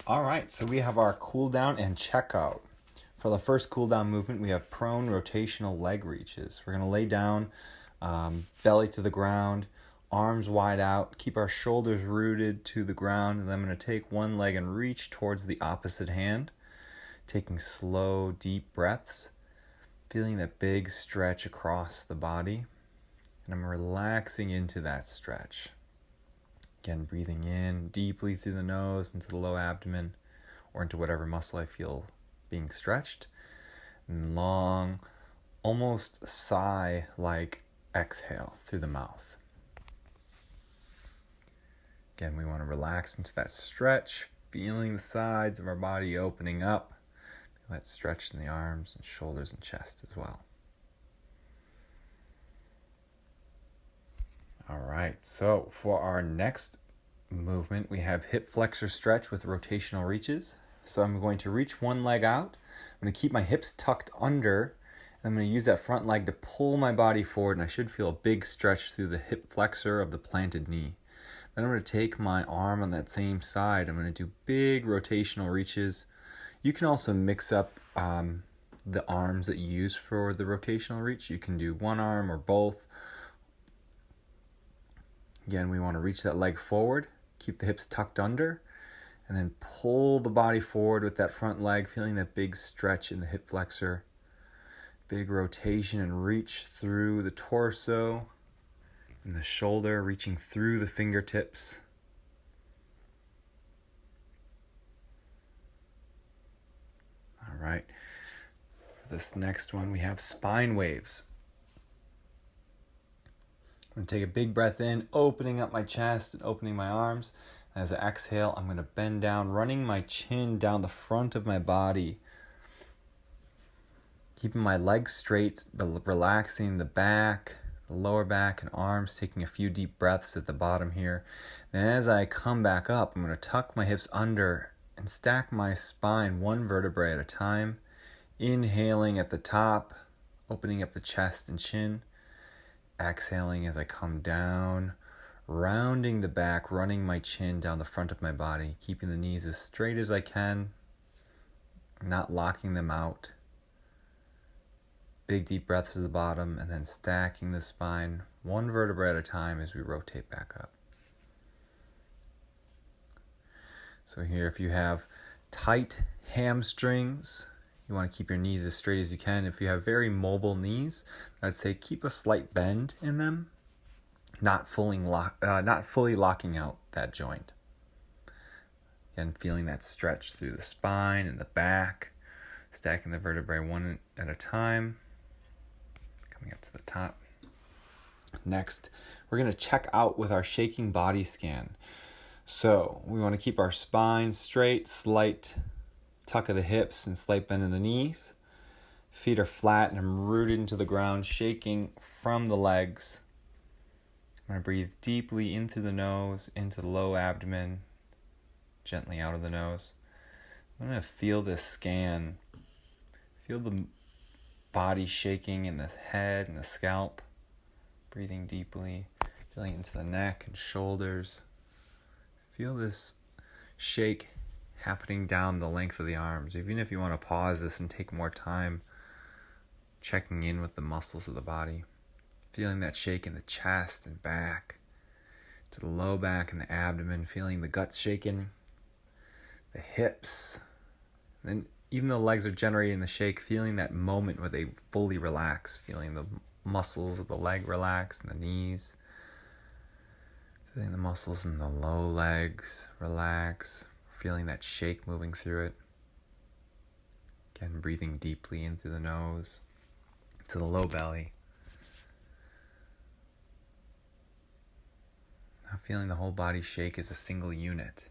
All right, so we have our cool down and checkout. For the first cool down movement, we have prone rotational leg reaches. We're going to lay down, belly to the ground, arms wide out, keep our shoulders rooted to the ground, and then I'm going to take one leg and reach towards the opposite hand, taking slow, deep breaths, feeling that big stretch across the body, and I'm relaxing into that stretch. Again, breathing in deeply through the nose into the low abdomen or into whatever muscle I feel being stretched. And long, almost sigh-like exhale through the mouth. Again, we want to relax into that stretch, feeling the sides of our body opening up. Feel that stretch in the arms and shoulders and chest as well. All right, so for our next movement, we have hip flexor stretch with rotational reaches. So I'm going to reach one leg out. I'm going to keep my hips tucked under. And I'm going to use that front leg to pull my body forward, and I should feel a big stretch through the hip flexor of the planted knee. Then I'm going to take my arm on that same side. I'm going to do big rotational reaches. You can also mix up the arms that you use for the rotational reach. You can do one arm or both. Again, we want to reach that leg forward, keep the hips tucked under, and then pull the body forward with that front leg, feeling that big stretch in the hip flexor. Big rotation and reach through the torso and the shoulder, reaching through the fingertips. All right. For this next one, we have spine waves. I'm going to take a big breath in, opening up my chest and opening my arms. As I exhale, I'm going to bend down, running my chin down the front of my body. Keeping my legs straight, but relaxing the back, the lower back and arms, taking a few deep breaths at the bottom here. Then as I come back up, I'm going to tuck my hips under and stack my spine one vertebrae at a time. Inhaling at the top, opening up the chest and chin. Exhaling as I come down, rounding the back, running my chin down the front of my body, keeping the knees as straight as I can, not locking them out. Big deep breaths to the bottom, and then stacking the spine one vertebrae at a time as we rotate back up. So here, if you have tight hamstrings, you want to keep your knees as straight as you can. If you have very mobile knees, I'd say keep a slight bend in them, not fully locking out that joint. Again, feeling that stretch through the spine and the back, stacking the vertebrae one at a time, coming up to the top. Next, we're going to check out with our shaking body scan. So we want to keep our spine straight, slight tuck of the hips and slight bend in the knees. Feet are flat and I'm rooted into the ground, shaking from the legs. I'm going to breathe deeply in through the nose, into the low abdomen, gently out of the nose. I'm going to feel this scan. Feel the body shaking in the head and the scalp. Breathing deeply, feeling into the neck and shoulders. Feel this shake happening down the length of the arms. Even if you want to pause this and take more time checking in with the muscles of the body, feeling that shake in the chest and back, to the low back and the abdomen, feeling the guts shaking, the hips, and then even though the legs are generating the shake, feeling that moment where they fully relax, feeling the muscles of the leg relax and the knees, feeling the muscles in the low legs relax, feeling that shake moving through it. Again, breathing deeply in through the nose to the low belly. Now feeling the whole body shake as a single unit.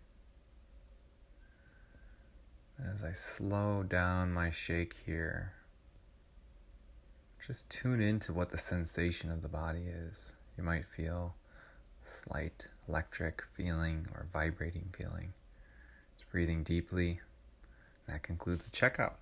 As I slow down my shake here, just tune into what the sensation of the body is. You might feel slight electric feeling or vibrating feeling. Just breathing deeply. That concludes the checkout.